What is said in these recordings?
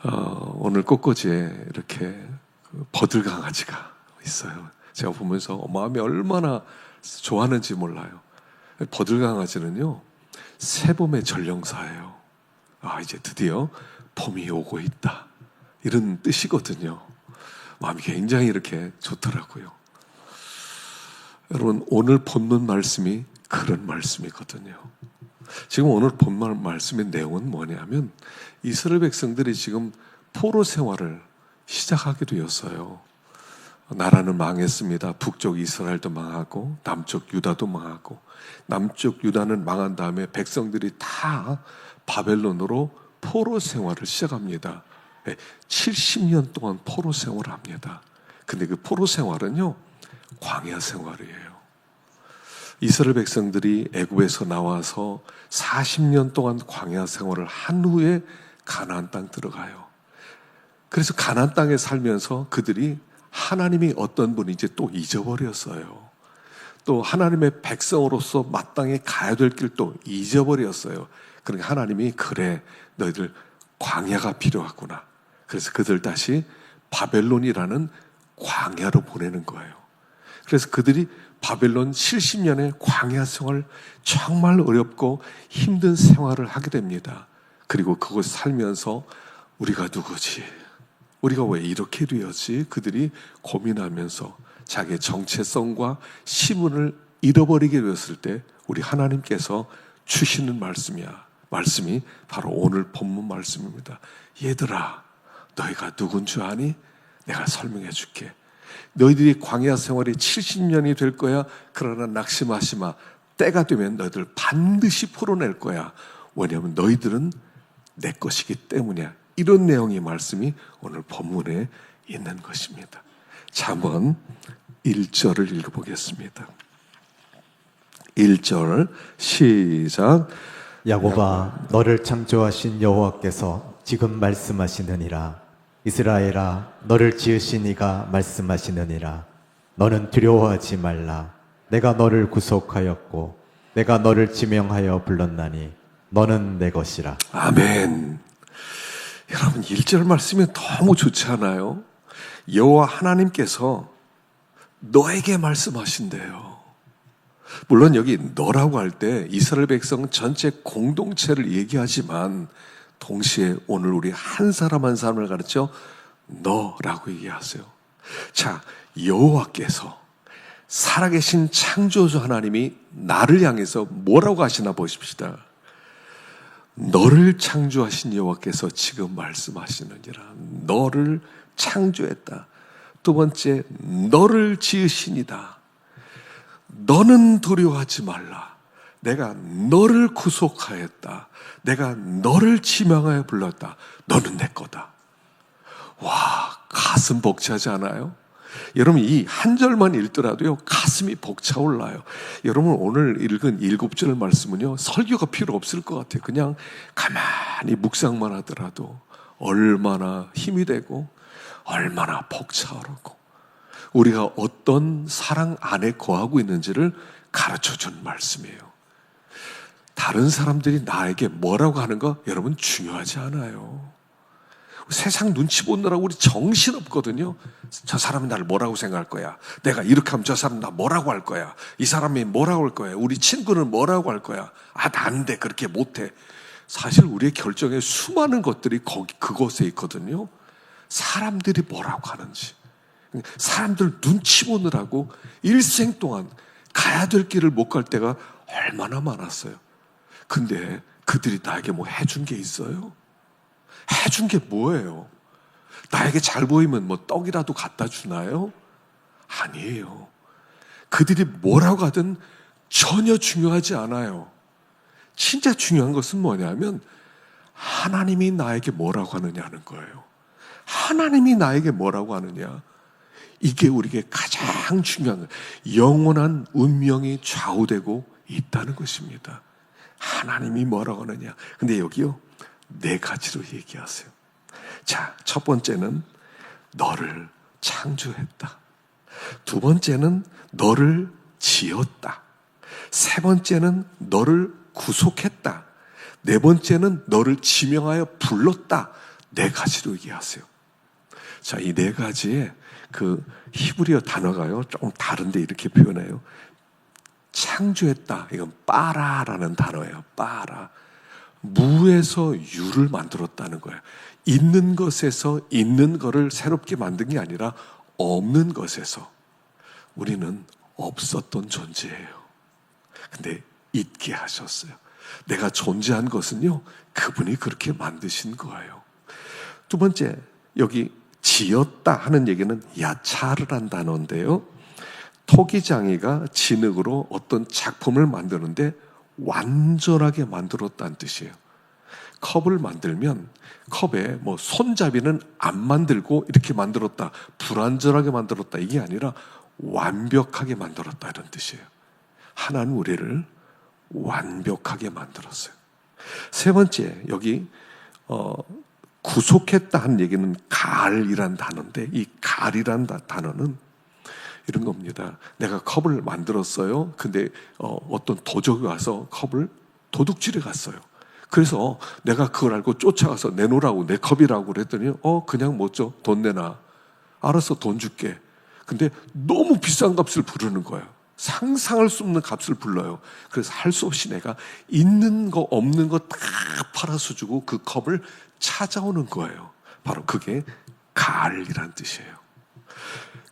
오늘 꽃꽂이에 이렇게 버들강아지가 있어요. 제가 보면서 마음이 얼마나 좋아하는지 몰라요. 버들강아지는요, 새봄의 전령사예요. 이제 드디어 봄이 오고 있다, 이런 뜻이거든요. 마음이 굉장히 이렇게 좋더라고요. 여러분, 오늘 본문 말씀이 그런 말씀이거든요. 지금 오늘 본문 말씀의 내용은 뭐냐면, 이스라엘 백성들이 지금 포로 생활을 시작하게 되었어요. 나라는 망했습니다. 북쪽 이스라엘도 망하고 남쪽 유다도 망하고, 남쪽 유다는 망한 다음에 백성들이 다 바벨론으로 포로 생활을 시작합니다. 70년 동안 포로 생활을 합니다. 근데 그 포로 생활은요, 광야 생활이에요. 이스라엘 백성들이 애굽에서 나와서 40년 동안 광야 생활을 한 후에 가나안 땅 들어가요. 그래서 가나안 땅에 살면서 그들이 하나님이 어떤 분인지 또 잊어버렸어요. 또 하나님의 백성으로서 마땅히 가야 될 길 또 잊어버렸어요. 그러니까 하나님이, 그래, 너희들 광야가 필요하구나. 그래서 그들 다시 바벨론이라는 광야로 보내는 거예요. 그래서 그들이 바벨론 70년의 광야 생활, 정말 어렵고 힘든 생활을 하게 됩니다. 그리고 그곳 살면서 우리가 누구지? 우리가 왜 이렇게 되었지? 그들이 고민하면서 자기의 정체성과 신분을 잃어버리게 되었을 때 우리 하나님께서 주시는 말씀이 바로 오늘 본문 말씀입니다. 얘들아, 너희가 누군 줄 아니? 내가 설명해 줄게. 너희들이 광야 생활이 70년이 될 거야. 그러나 낙심하지 마. 때가 되면 너희들 반드시 풀어낼 거야. 왜냐하면 너희들은 내 것이기 때문이야. 이런 내용의 말씀이 오늘 본문에 있는 것입니다. 자, 한번 1절을 읽어보겠습니다. 1절 시작. 야곱아, 너를 창조하신 여호와께서 지금 말씀하시느니라. 이스라엘아, 너를 지으신 이가 말씀하시느니라. 너는 두려워하지 말라. 내가 너를 구속하였고 내가 너를 지명하여 불렀나니 너는 내 것이라. 아멘. 여러분, 1절 말씀이 너무 좋지 않아요? 여호와 하나님께서 너에게 말씀하신대요. 물론 여기 너라고 할 때 이스라엘 백성 전체 공동체를 얘기하지만 동시에 오늘 우리 한 사람 한 사람을 가르쳐 너라고 얘기하세요. 자, 여호와께서, 살아계신 창조주 하나님이 나를 향해서 뭐라고 하시나 보십시다. 너를 창조하신 여호와께서 지금 말씀하시느니라. 너를 창조했다. 두 번째, 너를 지으시니다. 너는 두려워하지 말라. 내가 너를 구속하였다. 내가 너를 지명하여 불렀다. 너는 내 거다. 와, 가슴 벅차지 않아요? 여러분, 이 한 절만 읽더라도요, 가슴이 벅차올라요. 여러분, 오늘 읽은 7절 말씀은요, 설교가 필요 없을 것 같아요. 그냥 가만히 묵상만 하더라도 얼마나 힘이 되고 얼마나 벅차오르고 우리가 어떤 사랑 안에 거하고 있는지를 가르쳐준 말씀이에요. 다른 사람들이 나에게 뭐라고 하는 거 여러분 중요하지 않아요. 세상 눈치 보느라고 우리 정신없거든요. 저 사람이 나를 뭐라고 생각할 거야. 내가 이렇게 하면 저 사람 나 뭐라고 할 거야. 이 사람이 뭐라고 할 거야. 우리 친구는 뭐라고 할 거야. 안 돼. 그렇게 못해. 사실 우리의 결정에 수많은 것들이 그곳에 있거든요. 사람들이 뭐라고 하는지. 사람들 눈치 보느라고 일생 동안 가야 될 길을 못 갈 때가 얼마나 많았어요. 근데 그들이 나에게 뭐 해준 게 있어요? 해준 게 뭐예요? 나에게 잘 보이면 뭐 떡이라도 갖다 주나요? 아니에요. 그들이 뭐라고 하든 전혀 중요하지 않아요. 진짜 중요한 것은 뭐냐면 하나님이 나에게 뭐라고 하느냐는 거예요. 하나님이 나에게 뭐라고 하느냐, 이게 우리에게 가장 중요한 거예요. 영원한 운명이 좌우되고 있다는 것입니다. 하나님이 뭐라고 하느냐. 근데 여기요, 4가지로 얘기하세요. 자, 첫 번째는 너를 창조했다. 두 번째는 너를 지었다. 세 번째는 너를 구속했다. 네 번째는 너를 지명하여 불렀다. 네 가지로 얘기하세요. 자, 이 네 가지의 그 히브리어 단어가요, 조금 다른데 이렇게 표현해요. 창조했다. 이건 빠라라는 단어예요. 빠라. 무에서 유를 만들었다는 거예요. 있는 것에서 있는 거를 새롭게 만든 게 아니라 없는 것에서. 우리는 없었던 존재예요. 근데 있게 하셨어요. 내가 존재한 것은요, 그분이 그렇게 만드신 거예요. 두 번째, 여기 지었다 하는 얘기는 야차르란 단어인데요. 토기장이가 진흙으로 어떤 작품을 만드는데 완전하게 만들었다는 뜻이에요. 컵을 만들면 컵에 뭐 손잡이는 안 만들고 이렇게 만들었다, 불완전하게 만들었다, 이게 아니라 완벽하게 만들었다, 이런 뜻이에요. 하나는 우리를 완벽하게 만들었어요. 세 번째, 여기 구속했다 하는 얘기는 갈이란 단어인데, 이 갈이란 단어는 이런 겁니다. 내가 컵을 만들었어요. 근데 어떤 도적이 와서 컵을 도둑질해 갔어요. 그래서 내가 그걸 알고 쫓아가서 내놓으라고, 내 컵이라고 그랬더니 그냥 못 줘. 돈 내놔. 알았어, 돈 줄게. 근데 너무 비싼 값을 부르는 거예요. 상상할 수 없는 값을 불러요. 그래서 할 수 없이 내가 있는 거 없는 거 다 팔아서 주고 그 컵을 찾아오는 거예요. 바로 그게 갈이란 뜻이에요.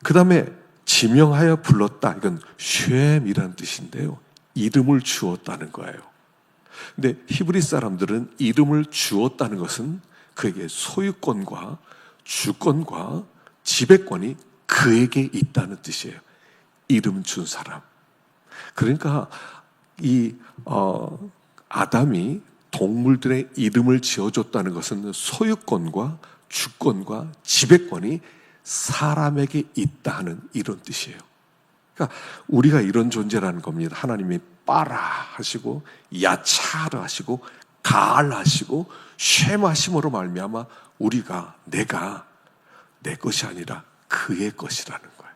그 다음에 지명하여 불렀다. 이건 쉐임이란 뜻인데요. 이름을 주었다는 거예요. 근데 히브리 사람들은 이름을 주었다는 것은 그에게 소유권과 주권과 지배권이 그에게 있다는 뜻이에요. 이름 준 사람. 그러니까 이 아담이 동물들의 이름을 지어줬다는 것은 소유권과 주권과 지배권이 사람에게 있다 하는 이런 뜻이에요. 그러니까 우리가 이런 존재라는 겁니다. 하나님이 빠라 하시고 야차르 하시고 가알 하시고 쉐마심으로 말미암아 우리가, 내가 내 것이 아니라 그의 것이라는 거예요.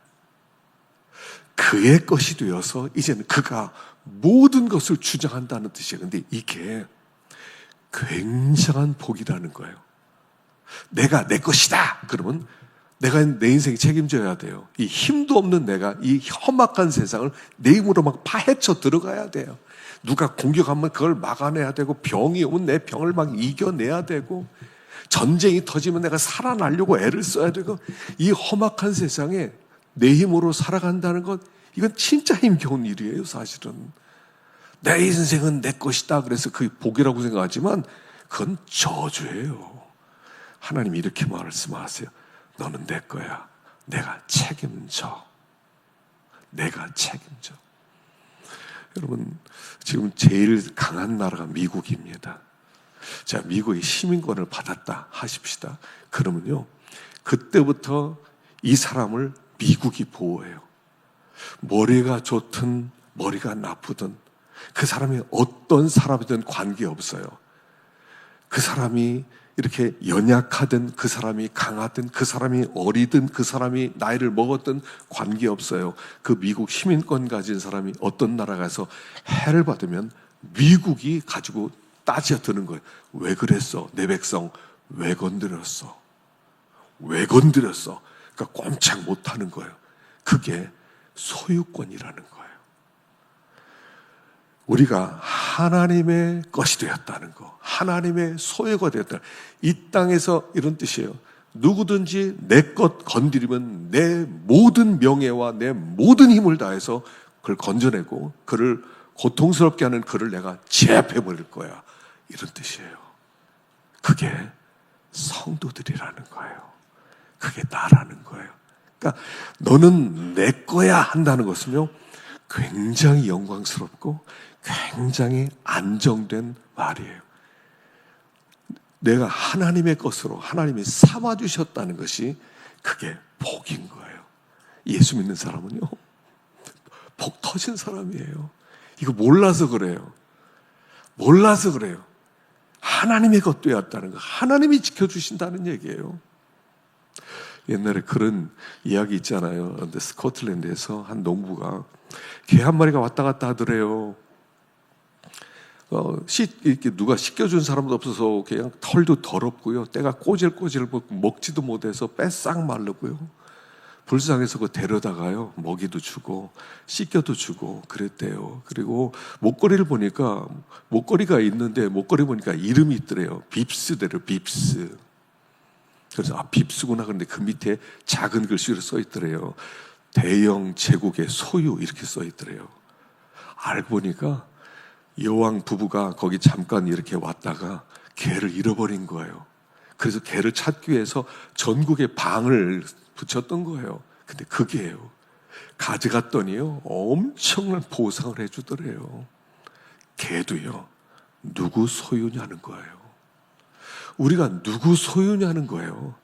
그의 것이 되어서 이제는 그가 모든 것을 주장한다는 뜻이에요. 그런데 이게 굉장한 복이라는 거예요. 내가 내 것이다 그러면 내가 내 인생 책임져야 돼요. 이 힘도 없는 내가 이 험악한 세상을 내 힘으로 막 파헤쳐 들어가야 돼요. 누가 공격하면 그걸 막아내야 되고, 병이 오면 내 병을 막 이겨내야 되고, 전쟁이 터지면 내가 살아나려고 애를 써야 되고, 이 험악한 세상에 내 힘으로 살아간다는 것, 이건 진짜 힘겨운 일이에요. 사실은 내 인생은 내 것이다 그래서 그게 복이라고 생각하지만 그건 저주예요. 하나님이 이렇게 말씀하세요. 너는 내 거야. 내가 책임져. 내가 책임져. 여러분, 지금 제일 강한 나라가 미국입니다. 자, 미국이 시민권을 받았다 하십시다. 그러면요, 그때부터 이 사람을 미국이 보호해요. 머리가 좋든 머리가 나쁘든 그 사람이 어떤 사람이든 관계없어요. 그 사람이 이렇게 연약하든 그 사람이 강하든 그 사람이 어리든 그 사람이 나이를 먹었든 관계없어요. 그 미국 시민권 가진 사람이 어떤 나라 가서 해를 받으면 미국이 가지고 따져드는 거예요. 왜 그랬어? 내 백성 왜 건드렸어? 왜 건드렸어? 그러니까 꼼짝 못하는 거예요. 그게 소유권이라는 거예요. 우리가 하나님의 것이 되었다는 거, 하나님의 소유가 되었다. 이 땅에서 이런 뜻이에요. 누구든지 내 것 건드리면 내 모든 명예와 내 모든 힘을 다해서 그걸 건져내고 그를 고통스럽게 하는 그를 내가 제압해버릴 거야. 이런 뜻이에요. 그게 성도들이라는 거예요. 그게 나라는 거예요. 그러니까 너는 내 거야 한다는 것은요, 굉장히 영광스럽고 굉장히 안정된 말이에요. 내가 하나님의 것으로 하나님이 삼아주셨다는 것이 그게 복인 거예요. 예수 믿는 사람은요, 복 터진 사람이에요. 이거 몰라서 그래요. 몰라서 그래요. 하나님의 것 되었다는 거, 하나님이 지켜주신다는 얘기예요. 옛날에 그런 이야기 있잖아요. 근데 스코틀랜드에서 한 농부가 개 한 마리가 왔다 갔다 하더래요. 이렇게 누가 씻겨준 사람도 없어서 그냥 털도 더럽고요. 때가 꼬질꼬질 먹지도 못해서 뺏싹 마르고요. 불쌍해서 그 데려다가요. 먹이도 주고 씻겨도 주고 그랬대요. 그리고 목걸이를 보니까 목걸이가 있는데 목걸이 보니까 이름이 있더래요. 빕스대로 빕스. 그래서 빕스구나. 그런데 그 밑에 작은 글씨로 써 있더래요. 대영 제국의 소유 이렇게 써 있더래요. 알고 보니까 여왕 부부가 거기 잠깐 이렇게 왔다가 개를 잃어버린 거예요. 그래서 개를 찾기 위해서 전국에 방을 붙였던 거예요. 근데 그 개예요. 가져갔더니요, 엄청난 보상을 해주더래요. 개도요, 누구 소유냐는 거예요. 우리가 누구 소유냐는 거예요.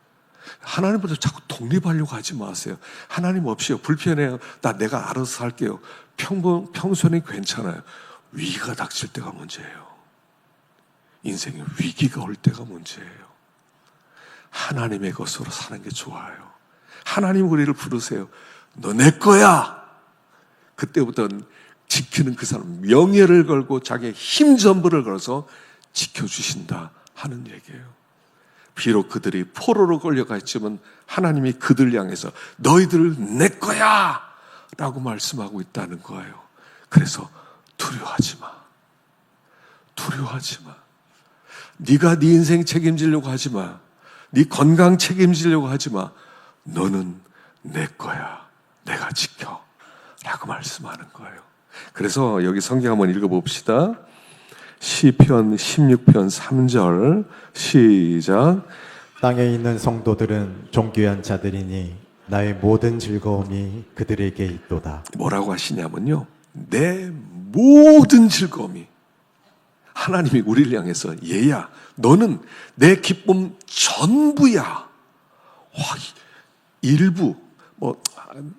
하나님보다 자꾸 독립하려고 하지 마세요. 하나님 없이요, 불편해요. 내가 알아서 할게요. 평소에는 괜찮아요. 위기가 닥칠 때가 문제예요. 인생에 위기가 올 때가 문제예요. 하나님의 것으로 사는 게 좋아요. 하나님 우리를 부르세요. 너 내 거야. 그때부터는 지키는 그 사람 명예를 걸고 자기의 힘 전부를 걸어서 지켜주신다 하는 얘기예요. 비록 그들이 포로로 끌려가 있지만 하나님이 그들 향해서 너희들 내 거야 라고 말씀하고 있다는 거예요. 그래서 두려워하지 마. 두려워하지 마. 네가 네 인생 책임지려고 하지 마. 네 건강 책임지려고 하지 마. 너는 내 거야. 내가 지켜. 라고 말씀하는 거예요. 그래서 여기 성경 한번 읽어봅시다. 시편 16편 3절 시작. 땅에 있는 성도들은 존귀한 자들이니 나의 모든 즐거움이 그들에게 있도다. 뭐라고 하시냐면요, 내 모든 즐거움이, 하나님이 우리를 향해서 얘야 너는 내 기쁨 전부야. 와, 일부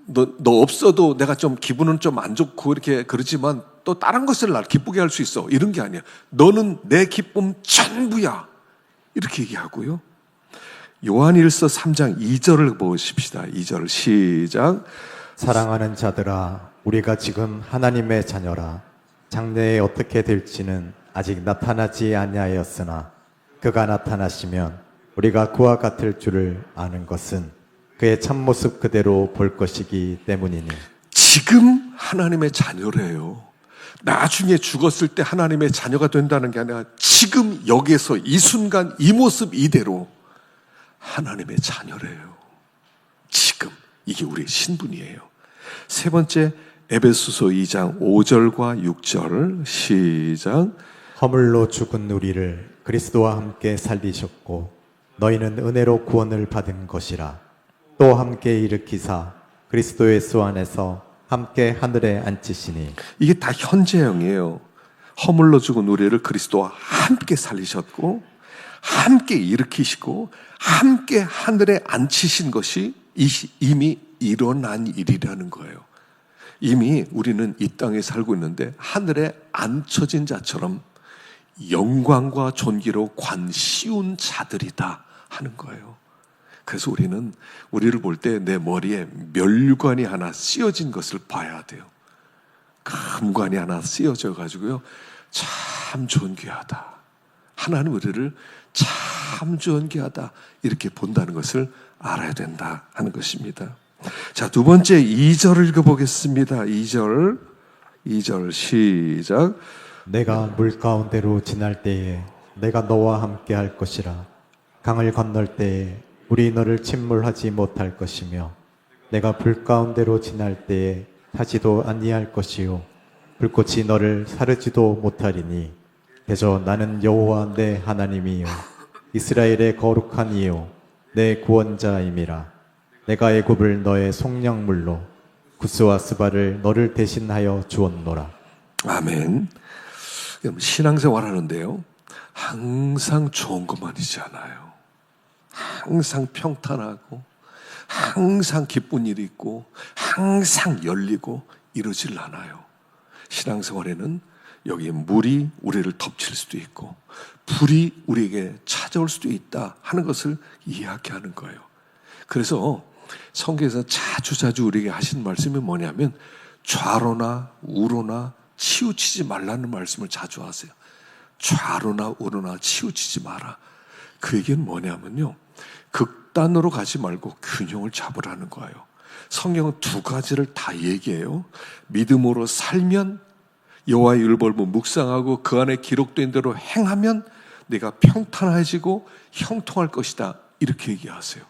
너 없어도 내가 좀 기분은 좀 안 좋고 이렇게 그렇지만 또 다른 것을 날 기쁘게 할 수 있어. 이런 게 아니야. 너는 내 기쁨 전부야. 이렇게 얘기하고요. 요한일서 3장 2절을 보십시다. 2절 시작. 사랑하는 자들아, 우리가 지금 하나님의 자녀라. 장래에 어떻게 될지는 아직 나타나지 아니하였으나 그가 나타나시면 우리가 그와 같을 줄을 아는 것은 그의 참모습 그대로 볼 것이기 때문이니. 지금 하나님의 자녀래요. 나중에 죽었을 때 하나님의 자녀가 된다는 게 아니라 지금 여기에서 이 순간 이 모습 이대로 하나님의 자녀래요. 지금 이게 우리의 신분이에요. 세 번째, 에베소서 2장 5절과 6절 시작. 허물로 죽은 우리를 그리스도와 함께 살리셨고 너희는 은혜로 구원을 받은 것이라. 또 함께 일으키사 그리스도 예수 안에서 함께 하늘에 앉히시니. 이게 다 현재형이에요. 허물로 죽은 우리를 그리스도와 함께 살리셨고 함께 일으키시고 함께 하늘에 앉히신 것이 이미 일어난 일이라는 거예요. 이미 우리는 이 땅에 살고 있는데 하늘에 앉혀진 자처럼 영광과 존귀로 관 씌운 자들이다 하는 거예요. 그래서 우리는 우리를 볼 때 내 머리에 멸관이 하나 씌어진 것을 봐야 돼요. 금관이 하나 씌어져 가지고요, 참 존귀하다. 하나님 우리를 참 존귀하다 이렇게 본다는 것을 알아야 된다 하는 것입니다. 자, 두 번째 2절을 읽어보겠습니다. 2절 시작. 내가 물 가운데로 지날 때에 내가 너와 함께 할 것이라. 강을 건널 때에 물이 너를 침몰하지 못할 것이며 내가 불 가운데로 지날 때에 타지도 아니할 것이요 불꽃이 너를 사르지도 못하리니 대저 나는 여호와 내 하나님이요 이스라엘의 거룩한 이요 내 구원자임이라. 내가 애굽을 너의 속량물로 구스와 스바를 너를 대신하여 주었노라. 아멘. 신앙생활 하는데요, 항상 좋은 것만이지 않아요. 항상 평탄하고 항상 기쁜 일이 있고 항상 열리고 이러질 않아요. 신앙생활에는 여기에 물이 우리를 덮칠 수도 있고 불이 우리에게 찾아올 수도 있다 하는 것을 이야기하는 거예요. 그래서 성경에서 자주 우리에게 하신 말씀이 뭐냐면 좌로나 우로나 치우치지 말라는 말씀을 자주 하세요. 좌로나 우로나 치우치지 마라. 그 얘기는 뭐냐면요, 극단으로 가지 말고 균형을 잡으라는 거예요. 성경은 두 가지를 다 얘기해요. 믿음으로 살면, 여호와의 율법을 묵상하고 그 안에 기록된 대로 행하면 내가 평탄해지고 형통할 것이다, 이렇게 얘기하세요.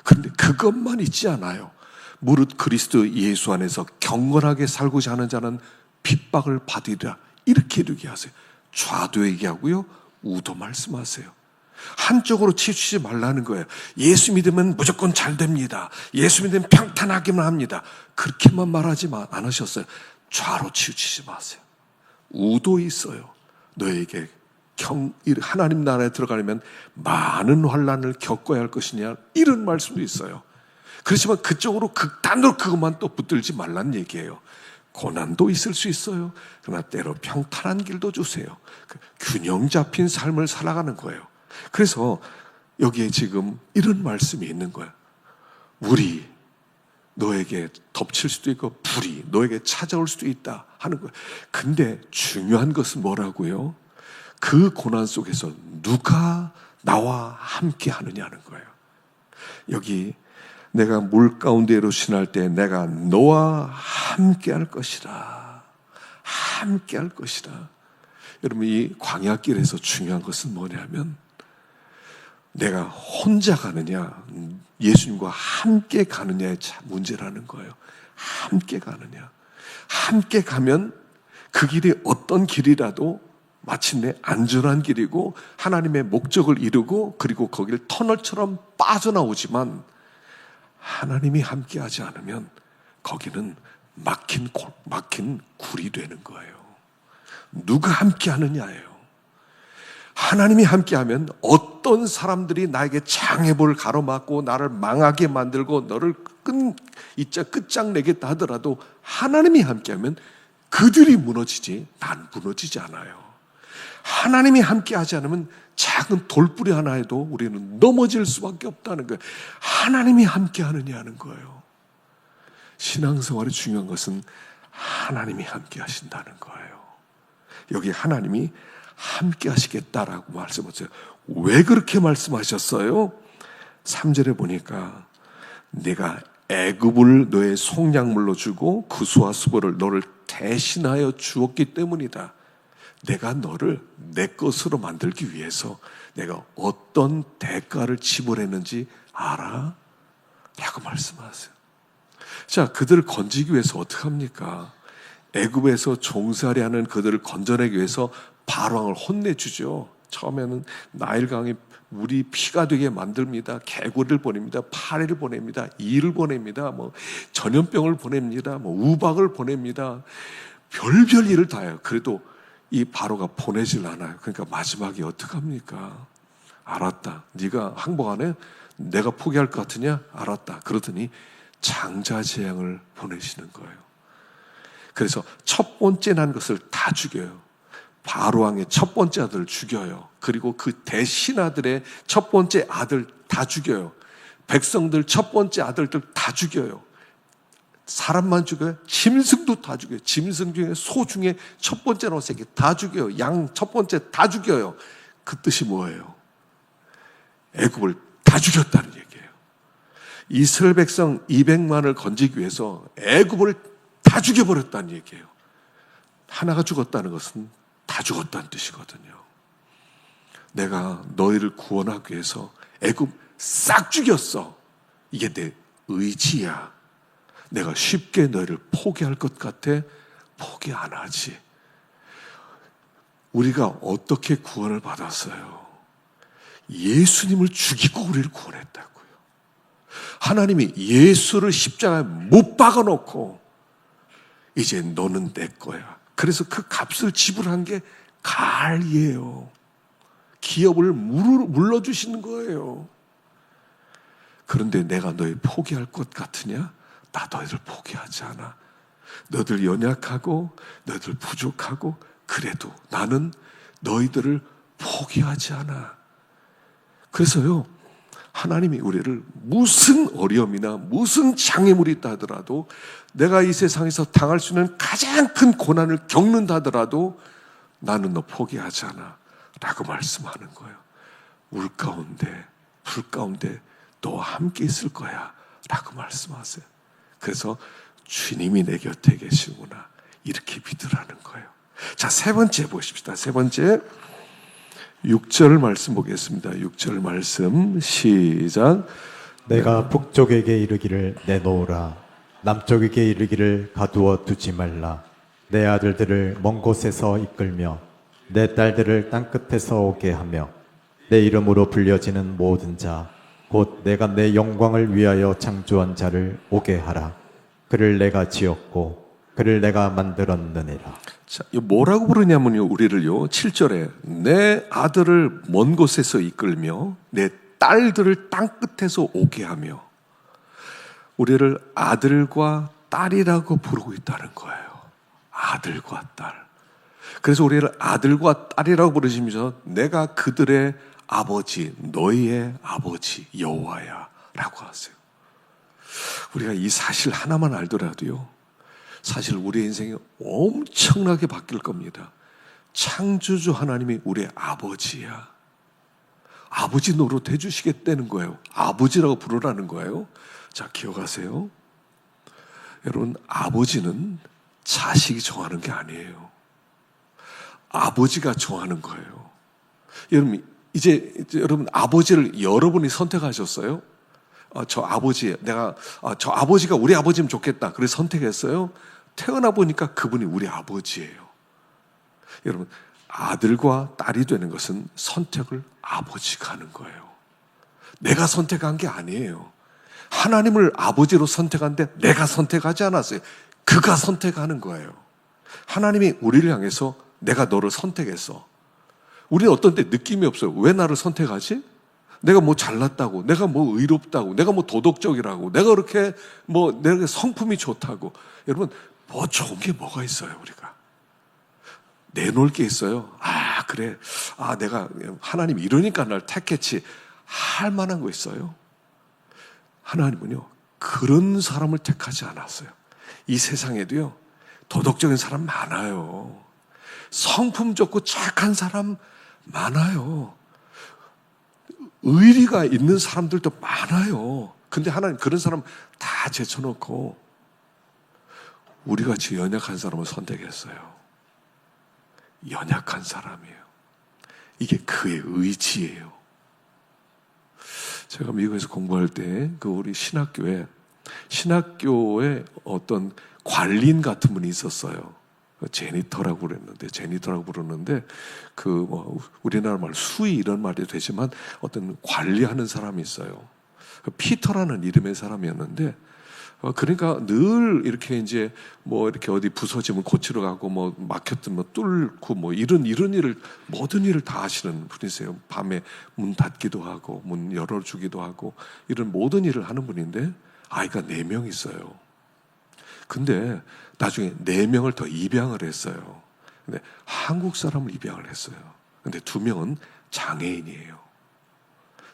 그런데 그것만 있지 않아요. 무릇 그리스도 예수 안에서 경건하게 살고자 하는 자는 핍박을 받으리라, 이렇게 얘기하세요. 좌도 얘기하고요, 우도 말씀하세요. 한쪽으로 치우치지 말라는 거예요. 예수 믿으면 무조건 잘 됩니다. 예수 믿으면 평탄하기만 합니다. 그렇게만 말하지 않으셨어요. 좌로 치우치지 마세요. 우도 있어요. 너에게 하나님 나라에 들어가려면 많은 환난을 겪어야 할 것이냐, 이런 말씀도 있어요. 그렇지만 그쪽으로 극단으로 그것만 또 붙들지 말라는 얘기예요. 고난도 있을 수 있어요. 그러나 때로 평탄한 길도 주세요. 균형 잡힌 삶을 살아가는 거예요. 그래서 여기에 지금 이런 말씀이 있는 거예요. 물이 너에게 덮칠 수도 있고 불이 너에게 찾아올 수도 있다 하는 거예요. 근데 중요한 것은 뭐라고요? 그 고난 속에서 누가 나와 함께 하느냐는 거예요. 여기 내가 물 가운데로 지날 때 내가 너와 함께 할 것이라. 함께 할 것이라. 여러분, 이 광야길에서 중요한 것은 뭐냐면 내가 혼자 가느냐, 예수님과 함께 가느냐의 문제라는 거예요. 함께 가느냐. 함께 가면 그 길이 어떤 길이라도 마침내 안전한 길이고 하나님의 목적을 이루고 그리고 거기를 터널처럼 빠져나오지만 하나님이 함께하지 않으면 거기는 막힌 굴이 되는 거예요. 누가 함께하느냐예요. 하나님이 함께하면 어떤 사람들이 나에게 장애물을 가로막고 나를 망하게 만들고 너를 끝장내겠다 하더라도 하나님이 함께하면 그들이 무너지지 난 무너지지 않아요. 하나님이 함께하지 않으면 작은 돌뿌리 하나에도 우리는 넘어질 수밖에 없다는 거예요. 하나님이 함께하느냐는 거예요. 신앙생활이 중요한 것은 하나님이 함께하신다는 거예요. 여기 하나님이 함께 하시겠다라고 말씀하셨어요. 왜 그렇게 말씀하셨어요? 3절에 보니까 내가 애굽을 너의 속량물로 주고 구수와 수보를 너를 대신하여 주었기 때문이다. 내가 너를 내 것으로 만들기 위해서 내가 어떤 대가를 지불했는지 알아? 라고 말씀하세요. 자, 그들을 건지기 위해서 어떻게 합니까? 애굽에서 종살이 하는 그들을 건져내기 위해서 바로왕을 혼내주죠. 처음에는 나일강에 물이 피가 되게 만듭니다. 개구리를 보냅니다. 파리를 보냅니다. 이를 보냅니다. 전염병을 보냅니다. 우박을 보냅니다. 별별 일을 다 해요. 그래도 이 바로가 보내질 않아요. 그러니까 마지막에 어떡합니까? 알았다. 네가 항복 안 해? 내가 포기할 것 같으냐? 알았다. 그러더니 장자재앙을 보내시는 거예요. 그래서 첫 번째 난 것을 다 죽여요. 바로왕의 첫 번째 아들을 죽여요. 그리고 그 대신아들의 첫 번째 아들 다 죽여요. 백성들 첫 번째 아들들 다 죽여요. 사람만 죽여요? 짐승도 다 죽여요. 짐승 중에 소 중에 첫 번째 나온 새끼 다 죽여요. 양 첫 번째 다 죽여요. 그 뜻이 뭐예요? 애굽을 다 죽였다는 얘기예요. 이스라엘 백성 200만을 건지기 위해서 애굽을 다 죽여버렸다는 얘기예요. 하나가 죽었다는 것은 다 죽었다는 뜻이거든요. 내가 너희를 구원하기 위해서 애굽 싹 죽였어. 이게 내 의지야. 내가 쉽게 너희를 포기할 것 같아? 포기 안 하지. 우리가 어떻게 구원을 받았어요? 예수님을 죽이고 우리를 구원했다고요. 하나님이 예수를 십자가에 못 박아놓고 이제 너는 내 거야. 그래서 그 값을 지불한 게 갈이에요. 기업을 물러주시는 거예요. 그런데 내가 너희 포기할 것 같으냐? 나 너희들 포기하지 않아. 너희들 연약하고 너희들 부족하고 그래도 나는 너희들을 포기하지 않아. 그래서요, 하나님이 우리를 무슨 어려움이나 무슨 장애물이 있다 하더라도 내가 이 세상에서 당할 수 있는 가장 큰 고난을 겪는다 하더라도 나는 너 포기하지 않아. 라고 말씀하는 거예요. 울 가운데, 불 가운데 너와 함께 있을 거야 라고 말씀하세요. 그래서 주님이 내 곁에 계시구나 이렇게 믿으라는 거예요. 자, 세 번째 보십시다. 세 번째 6절 말씀 보겠습니다. 6절 말씀 시작. 내가 북쪽에게 이르기를 내놓으라. 남쪽에게 이르기를 가두어 두지 말라. 내 아들들을 먼 곳에서 이끌며 내 딸들을 땅끝에서 오게 하며 내 이름으로 불려지는 모든 자 곧 내가 내 영광을 위하여 창조한 자를 오게 하라. 그를 내가 지었고 그를 내가 만들었느니라. 자, 이 뭐라고 부르냐면요, 우리를요, 7절에 내 아들을 먼 곳에서 이끌며 내 딸들을 땅끝에서 오게 하며 우리를 아들과 딸이라고 부르고 있다는 거예요. 아들과 딸. 그래서 우리를 아들과 딸이라고 부르시면서 내가 그들의 아버지, 너희의 아버지 여호와야 라고 하세요. 우리가 이 사실 하나만 알더라도요, 사실 우리의 인생이 엄청나게 바뀔 겁니다. 창조주 하나님이 우리의 아버지야. 아버지 노릇 해주시겠다는 거예요. 아버지라고 부르라는 거예요. 자, 기억하세요. 여러분, 아버지는 자식이 정하는 게 아니에요. 아버지가 정하는 거예요. 여러분, 이제 여러분 아버지를 여러분이 선택하셨어요? 저 아버지가 우리 아버지면 좋겠다. 그래서 선택했어요. 태어나 보니까 그분이 우리 아버지예요. 여러분, 아들과 딸이 되는 것은 선택을 아버지가 하는 거예요. 내가 선택한 게 아니에요. 하나님을 아버지로 선택한데 내가 선택하지 않았어요. 그가 선택하는 거예요. 하나님이 우리를 향해서 내가 너를 선택했어. 우리는 어떤 때 느낌이 없어요. 왜 나를 선택하지? 내가 뭐 잘났다고, 내가 뭐 의롭다고, 내가 뭐 도덕적이라고, 내가 그렇게 내가 성품이 좋다고. 여러분, 뭐 좋은 게 뭐가 있어요, 우리가? 내놓을 게 있어요. 그래. 내가 하나님 이러니까 날 택했지. 할 만한 거 있어요? 하나님은요, 그런 사람을 택하지 않았어요. 이 세상에도요, 도덕적인 사람 많아요. 성품 좋고 착한 사람 많아요. 의리가 있는 사람들도 많아요. 근데 하나님 그런 사람 다 제쳐놓고 우리같이 연약한 사람을 선택했어요. 연약한 사람이에요. 이게 그의 의지예요. 제가 미국에서 공부할 때 우리 신학교에 어떤 관리인 같은 분이 있었어요. 제니터라고 부르는데 우리나라 말 수의 이런 말이 되지만 어떤 관리하는 사람이 있어요. 피터라는 이름의 사람이었는데 그러니까 늘 이렇게 이제 이렇게 어디 부서지면 고치러 가고 막혔던 뚫고 이런 일을 모든 일을 다 하시는 분이세요. 밤에 문 닫기도 하고 문 열어주기도 하고 이런 모든 일을 하는 분인데 아이가 4명 있어요. 근데 나중에 4명을 더 입양을 했어요. 근데 한국 사람을 입양을 했어요. 근데 2명은 장애인이에요.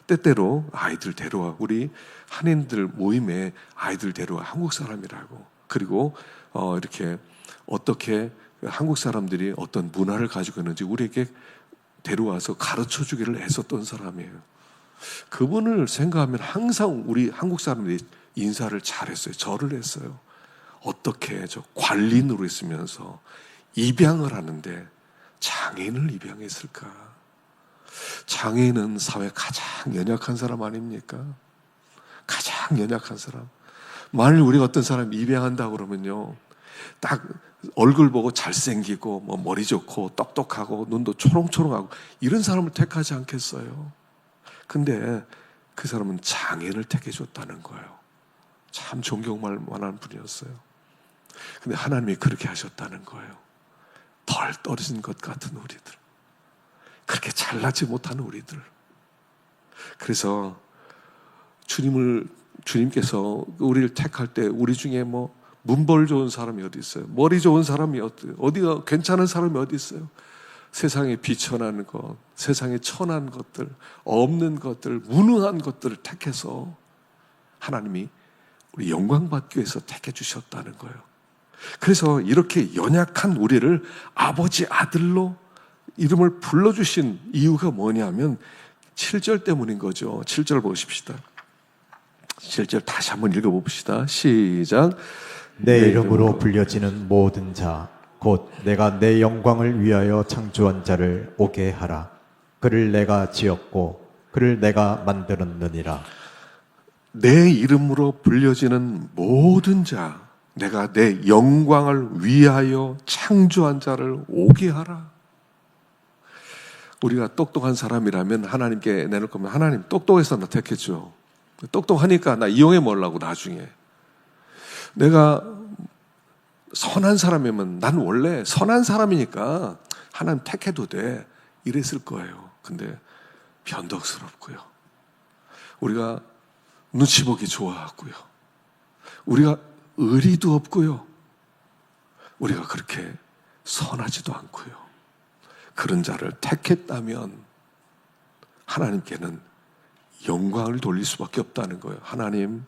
때때로 아이들 데려와, 우리 한인들 모임에 아이들 데려와, 한국 사람이라고. 그리고 이렇게 어떻게 한국 사람들이 어떤 문화를 가지고 있는지 우리에게 데려와서 가르쳐 주기를 했었던 사람이에요. 그분을 생각하면 항상 우리 한국 사람들이 인사를 잘했어요. 절을 했어요. 어떻게 관리인으로 있으면서 입양을 하는데 장애인을 입양했을까? 장애인은 사회 가장 연약한 사람 아닙니까? 가장 연약한 사람. 만일 우리가 어떤 사람 입양한다고 그러면요, 딱 얼굴 보고 잘생기고 머리 좋고 똑똑하고 눈도 초롱초롱하고 이런 사람을 택하지 않겠어요? 근데 그 사람은 장애인을 택해줬다는 거예요. 참 존경할 만한 분이었어요. 근데 하나님이 그렇게 하셨다는 거예요. 덜 떨어진 것 같은 우리들, 그렇게 잘나지 못한 우리들. 그래서 주님께서 우리를 택할 때 우리 중에 문벌 좋은 사람이 어디 있어요? 머리 좋은 사람이 어디가 괜찮은 사람이 어디 있어요? 세상에 비천한 것, 세상에 천한 것들, 없는 것들, 무능한 것들을 택해서 하나님이 우리 영광 받기 위해서 택해 주셨다는 거예요. 그래서 이렇게 연약한 우리를 아버지 아들로 이름을 불러주신 이유가 뭐냐면 7절 때문인 거죠. 7절 보십시다. 7절 다시 한번 읽어봅시다. 시작. 내 이름으로 불려지는 모든 자, 곧 내가 내 영광을 위하여 창조한 자를 오게 하라. 그를 내가 지었고 그를 내가 만들었느니라. 내 이름으로 불려지는 모든 자, 내가 내 영광을 위하여 창조한 자를 오게 하라. 우리가 똑똑한 사람이라면 하나님께 내놓을 거면 하나님 똑똑해서 나 택했죠. 똑똑하니까 나 이용해 먹으려고 나중에. 내가 선한 사람이면 난 원래 선한 사람이니까 하나님 택해도 돼. 이랬을 거예요. 근데 변덕스럽고요. 우리가 눈치 보기 좋아하고요. 우리가 의리도 없고요. 우리가 그렇게 선하지도 않고요. 그런 자를 택했다면 하나님께는 영광을 돌릴 수밖에 없다는 거예요. 하나님,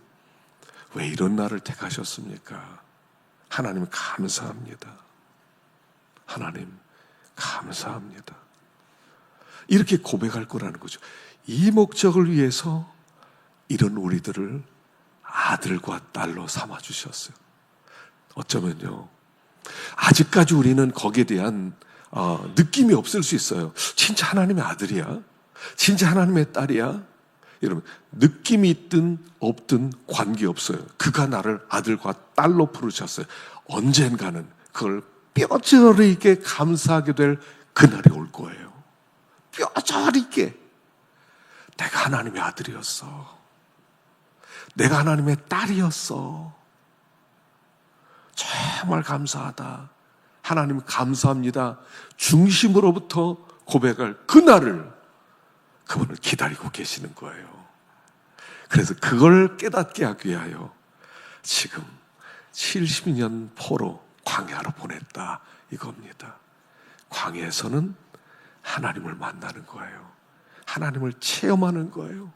왜 이런 나를 택하셨습니까? 하나님 감사합니다. 하나님 감사합니다. 이렇게 고백할 거라는 거죠. 이 목적을 위해서 이런 우리들을 아들과 딸로 삼아주셨어요. 어쩌면요, 아직까지 우리는 거기에 대한 느낌이 없을 수 있어요. 진짜 하나님의 아들이야? 진짜 하나님의 딸이야? 여러분, 느낌이 있든 없든 관계없어요. 그가 나를 아들과 딸로 부르셨어요. 언젠가는 그걸 뼈저리 있게 감사하게 될 그날이 올 거예요. 뼈저리 있게. 내가 하나님의 아들이었어. 내가 하나님의 딸이었어. 정말 감사하다. 하나님 감사합니다. 중심으로부터 고백할 그날을 그분은 기다리고 계시는 거예요. 그래서 그걸 깨닫게 하기 위하여 지금 70년 포로 광야로 보냈다 이겁니다. 광야에서는 하나님을 만나는 거예요. 하나님을 체험하는 거예요.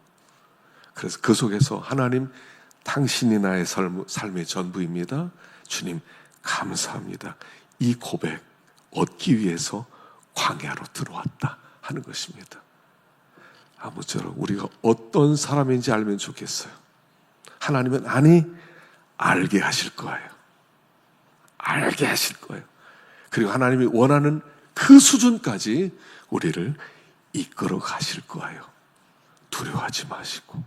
그래서 그 속에서 하나님, 당신이 나의 삶의 전부입니다. 주님 감사합니다. 이 고백 얻기 위해서 광야로 들어왔다 하는 것입니다. 아무쪼록 우리가 어떤 사람인지 알면 좋겠어요. 하나님은 알게 하실 거예요. 알게 하실 거예요. 그리고 하나님이 원하는 그 수준까지 우리를 이끌어 가실 거예요. 두려워하지 마시고,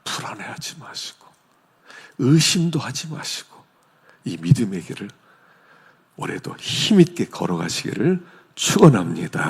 불안해하지 마시고, 의심도 하지 마시고, 이 믿음의 길을 올해도 힘있게 걸어가시기를 축원합니다.